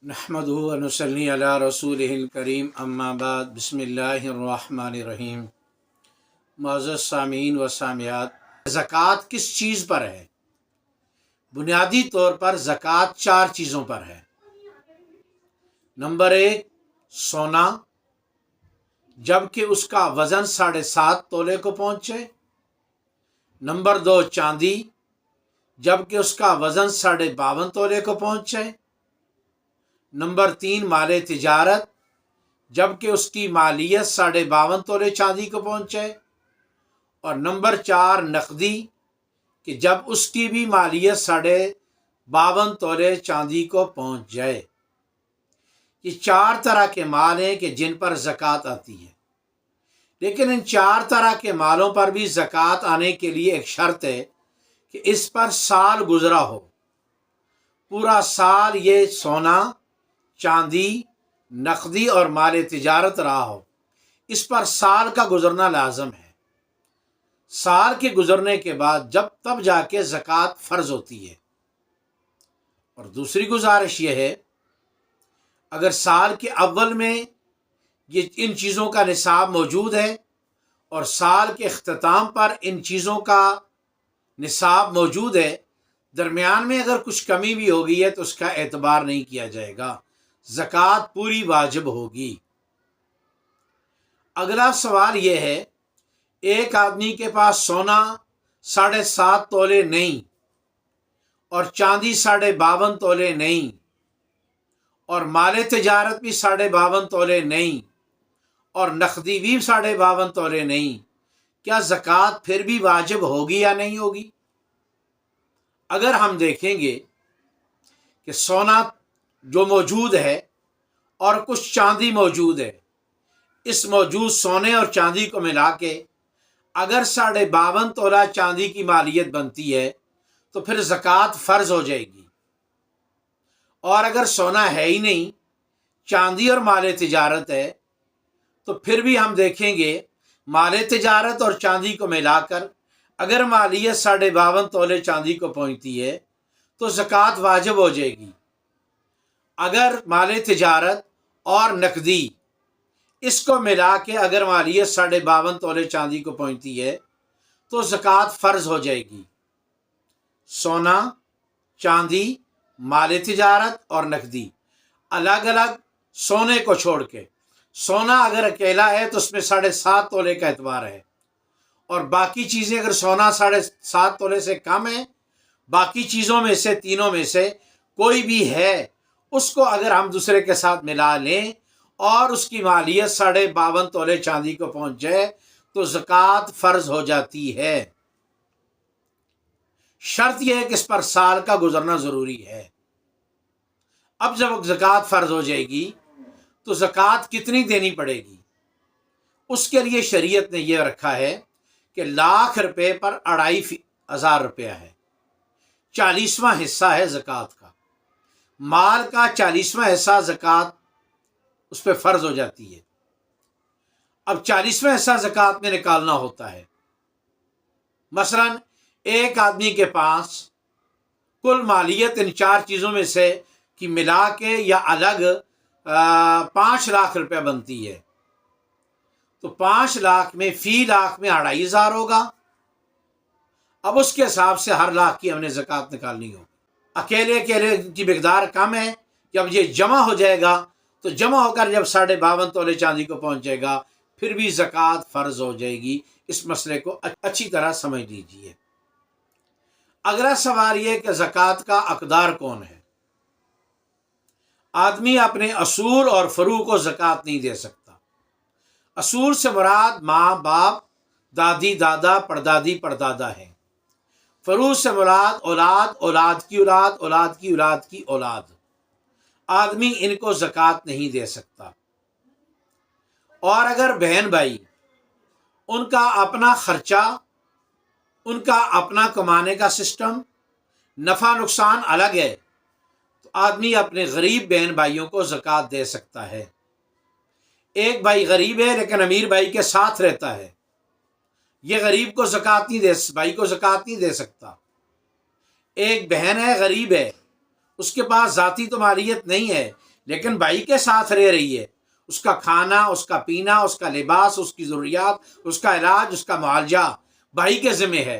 نحمدہ و نصلی علی رسولہ الکریم اما بعد بسم اللہ الرحمن الرحیم۔ معزز سامعین و سامعات، زکوٰۃ کس چیز پر ہے؟ بنیادی طور پر زکوٰۃ 4 چیزوں پر ہے۔ نمبر 1 سونا، جبکہ اس کا وزن 7.5 تولے کو پہنچے۔ نمبر 2 چاندی، جبکہ اس کا وزن 52.5 تولے کو پہنچے۔ نمبر 3 مال تجارت، جبکہ اس کی مالیت 52.5 تولے چاندی کو پہنچے۔ اور نمبر 4 نقدی، کہ جب اس کی بھی مالیت 52.5 تولے چاندی کو پہنچ جائے۔ یہ 4 طرح کے مال ہیں کہ جن پر زکوٰۃ آتی ہے، لیکن ان 4 طرح کے مالوں پر بھی زکوٰۃ آنے کے لیے ایک شرط ہے کہ اس پر سال گزرا ہو۔ پورا سال یہ سونا، چاندی، نقدی اور مال تجارت رہا ہو، اس پر سال کا گزرنا لازم ہے۔ سال کے گزرنے کے بعد تب جا کے زکوٰۃ فرض ہوتی ہے۔ اور دوسری گزارش یہ ہے، اگر سال کے اول میں ان چیزوں کا نصاب موجود ہے اور سال کے اختتام پر ان چیزوں کا نصاب موجود ہے، درمیان میں اگر کچھ کمی بھی ہو گئی ہے تو اس کا اعتبار نہیں کیا جائے گا، زکوٰۃ پوری واجب ہوگی۔ اگلا سوال یہ ہے، ایک آدمی کے پاس سونا 7.5 تولے نہیں، اور چاندی 52.5 تولے نہیں، اور مال تجارت بھی 52.5 تولے نہیں، اور نقدی بھی 52.5 تولے نہیں، کیا زکوٰۃ پھر بھی واجب ہوگی یا نہیں ہوگی؟ اگر ہم دیکھیں گے کہ سونا جو موجود ہے اور کچھ چاندی موجود ہے، اس موجود سونے اور چاندی کو ملا کے اگر 52.5 تولہ چاندی کی مالیت بنتی ہے تو پھر زکوٰۃ فرض ہو جائے گی۔ اور اگر سونا ہے ہی نہیں، چاندی اور مال تجارت ہے، تو پھر بھی ہم دیکھیں گے مال تجارت اور چاندی کو ملا کر اگر مالیت 52.5 تولے چاندی کو پہنچتی ہے تو زکوٰۃ واجب ہو جائے گی۔ اگر مال تجارت اور نقدی اس کو ملا کے اگر مالیت 52.5 تولے چاندی کو پہنچتی ہے تو زکوٰۃ فرض ہو جائے گی۔ سونا، چاندی، مال تجارت اور نقدی الگ الگ سونے کو چھوڑ کے، سونا اگر اکیلا ہے تو اس میں 7.5 تولے کا اعتبار ہے، اور باقی چیزیں اگر سونا 7.5 تولے سے کم ہے، باقی چیزوں میں سے تینوں میں سے کوئی بھی ہے، اس کو اگر ہم دوسرے کے ساتھ ملا لیں اور اس کی مالیت 52.5 تولے چاندی کو پہنچ جائے تو زکوٰۃ فرض ہو جاتی ہے۔ شرط یہ ہے کہ اس پر سال کا گزرنا ضروری ہے۔ اب جب زکوٰۃ فرض ہو جائے گی تو زکوٰۃ کتنی دینی پڑے گی؟ اس کے لیے شریعت نے یہ رکھا ہے کہ ₹1,00,000 پر 2,500 روپیہ ہے، 40واں حصہ ہے زکوٰۃ کا۔ مال کا 40واں حصہ زکوٰۃ اس پہ فرض ہو جاتی ہے۔ اب 40واں حصہ زکوٰۃ میں نکالنا ہوتا ہے۔ مثلا ایک آدمی کے پاس کل مالیت ان 4 چیزوں میں سے کی ملا کے یا الگ 5 لاکھ روپے بنتی ہے، تو 5 لاکھ میں فی لاکھ میں 2,500 ہوگا۔ اب اس کے حساب سے ہر لاکھ کی ہم نے زکوٰۃ نکالنی ہوگی۔ اکیلے کی مقدار کم ہے، جب یہ جمع ہو جائے گا تو جمع ہو کر جب 52.5 تولے چاندی کو پہنچ جائے گا پھر بھی زکوٰۃ فرض ہو جائے گی۔ اس مسئلے کو اچھی طرح سمجھ لیجیے۔ اگلا سوال یہ کہ زکوٰۃ کا حقدار کون ہے؟ آدمی اپنے اصول اور فروع کو زکوٰۃ نہیں دے سکتا۔ اصول سے مراد ماں باپ، دادی دادا، پردادی پردادا ہے۔ فروع سے مراد اولاد، اولاد کی اولاد، اولاد کی اولاد کی اولاد۔ آدمی ان کو زکوٰۃ نہیں دے سکتا۔ اور اگر بہن بھائی، ان کا اپنا خرچہ، ان کا اپنا کمانے کا سسٹم، نفع نقصان الگ ہے، تو آدمی اپنے غریب بہن بھائیوں کو زکوٰۃ دے سکتا ہے۔ ایک بھائی غریب ہے لیکن امیر بھائی کے ساتھ رہتا ہے، یہ غریب کو زکوٰۃ نہیں دے، بھائی کو زکوٰۃ نہیں دے سکتا۔ ایک بہن ہے، غریب ہے، اس کے پاس ذاتی تو مالیت نہیں ہے لیکن بھائی کے ساتھ رہ رہی ہے، اس کا کھانا، اس کا پینا، اس کا لباس، اس کی ضروریات، اس کا علاج، اس کا معالجہ بھائی کے ذمہ ہے،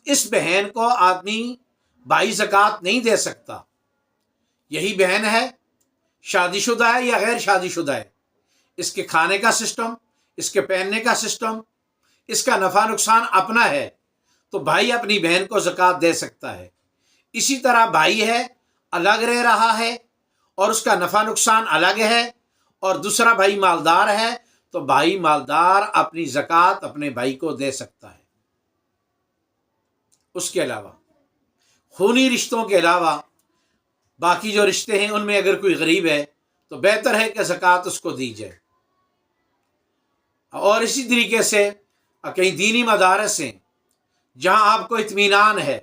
اس بہن کو آدمی بھائی زکوٰۃ نہیں دے سکتا۔ یہی بہن ہے، شادی شدہ ہے یا غیر شادی شدہ ہے، اس کے کھانے کا سسٹم، اس کے پہننے کا سسٹم، اس کا نفع نقصان اپنا ہے، تو بھائی اپنی بہن کو زکوٰۃ دے سکتا ہے۔ اسی طرح بھائی ہے، الگ رہ رہا ہے اور اس کا نفع نقصان الگ ہے، اور دوسرا بھائی مالدار ہے، تو بھائی مالدار اپنی زکوٰۃ اپنے بھائی کو دے سکتا ہے۔ اس کے علاوہ خونی رشتوں کے علاوہ باقی جو رشتے ہیں ان میں اگر کوئی غریب ہے تو بہتر ہے کہ زکوٰۃ اس کو دی جائے۔ اور اسی طریقے سے کئی دینی مدارس ہیں جہاں آپ کو اطمینان ہے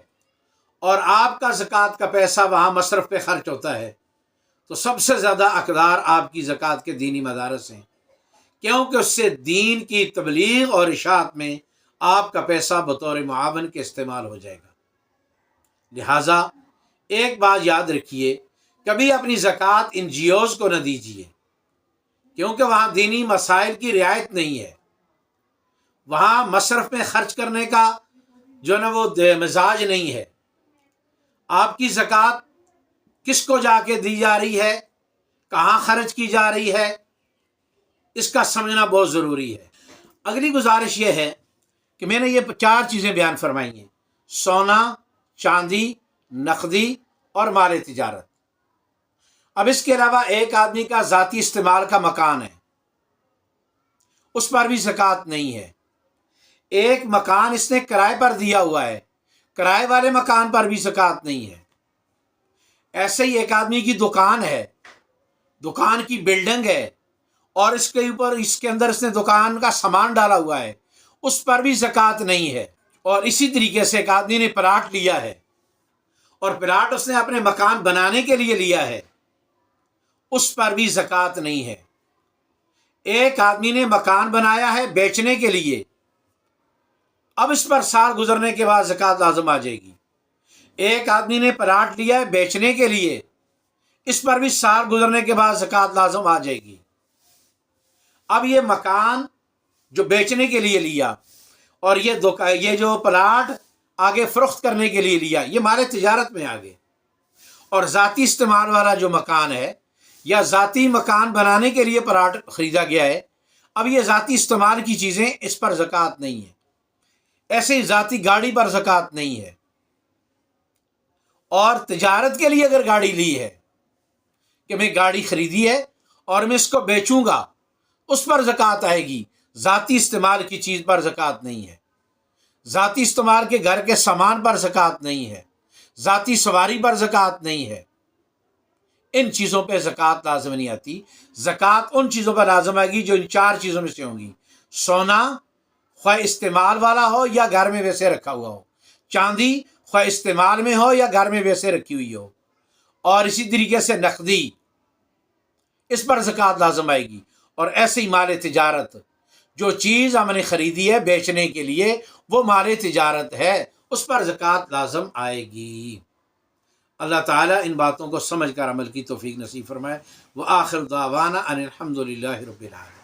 اور آپ کا زکوٰۃ کا پیسہ وہاں مصرف پہ خرچ ہوتا ہے، تو سب سے زیادہ حقدار آپ کی زکوٰۃ کے دینی مدارس ہیں، کیونکہ اس سے دین کی تبلیغ اور اشاعت میں آپ کا پیسہ بطور معاون کے استعمال ہو جائے گا۔ لہٰذا ایک بات یاد رکھیے، کبھی اپنی زکوٰۃ ان جی اوز کو نہ دیجیے، کیونکہ وہاں دینی مسائل کی رعایت نہیں ہے، وہاں مصرف میں خرچ کرنے کا جو نا وہ مزاج نہیں ہے۔ آپ کی زکوٰۃ کس کو جا کے دی جا رہی ہے، کہاں خرچ کی جا رہی ہے، اس کا سمجھنا بہت ضروری ہے۔ اگلی گزارش یہ ہے کہ میں نے یہ 4 چیزیں بیان فرمائی ہیں: سونا، چاندی، نقدی اور مال تجارت۔ اب اس کے علاوہ ایک آدمی کا ذاتی استعمال کا مکان ہے، اس پر بھی زکوٰۃ نہیں ہے۔ ایک مکان اس نے کرائے پر دیا ہوا ہے، کرائے والے مکان پر بھی زکوٰۃ نہیں ہے۔ ایسے ہی ایک آدمی کی دکان ہے، دکان کی بلڈنگ ہے، اور اس کے اوپر اس کے اندر اس نے دکان کا سامان ڈالا ہوا ہے، اس پر بھی زکوٰۃ نہیں ہے۔ اور اسی طریقے سے ایک آدمی نے پلاٹ لیا ہے، اور پلاٹ اس نے اپنے مکان بنانے کے لیے لیا ہے، اس پر بھی زکوٰۃ نہیں ہے۔ ایک آدمی نے مکان بنایا ہے بیچنے کے لیے، اب اس پر سال گزرنے کے بعد زکوٰۃ لازم آ جائے گی۔ ایک آدمی نے پلاٹ لیا ہے بیچنے کے لیے، اس پر بھی سال گزرنے کے بعد زکوٰۃ لازم آ جائے گی۔ اب یہ مکان جو بیچنے کے لیے لیا اور یہ جو پلاٹ آگے فروخت کرنے کے لیے لیا، یہ مال تجارت میں آگے۔ اور ذاتی استعمال والا جو مکان ہے یا ذاتی مکان بنانے کے لیے پلاٹ خریدا گیا ہے، اب یہ ذاتی استعمال کی چیزیں، اس پر زکوٰۃ نہیں ہے۔ ایسے ہی ذاتی گاڑی پر زکوٰۃ نہیں ہے۔ اور تجارت کے لیے اگر گاڑی لی ہے کہ میں گاڑی خریدی ہے اور میں اس کو بیچوں گا، اس پر زکوٰۃ آئے گی، ذاتی استعمال کی چیز پر زکوٰۃ نہیں ہے۔ ذاتی استعمال کے گھر کے سامان پر زکوٰۃ نہیں ہے، ذاتی سواری پر زکوٰۃ نہیں ہے۔ ان چیزوں پہ زکوٰۃ لازم نہیں آتی۔ زکوٰۃ ان چیزوں پر لازم آئے گی جو ان 4 چیزوں میں سے ہوں گی: سونا، خواہ استعمال والا ہو یا گھر میں ویسے رکھا ہوا ہو، چاندی خواہ استعمال میں ہو یا گھر میں ویسے رکھی ہوئی ہو، اور اسی طریقے سے نقدی، اس پر زکوٰۃ لازم آئے گی۔ اور ایسے ہی مال تجارت، جو چیز ہم نے خریدی ہے بیچنے کے لیے، وہ مال تجارت ہے، اس پر زکوٰۃ لازم آئے گی۔ اللہ تعالیٰ ان باتوں کو سمجھ کر عمل کی توفیق نصیب فرمائے۔ وآخر دعوانا ان الحمد للہ رب العالمین۔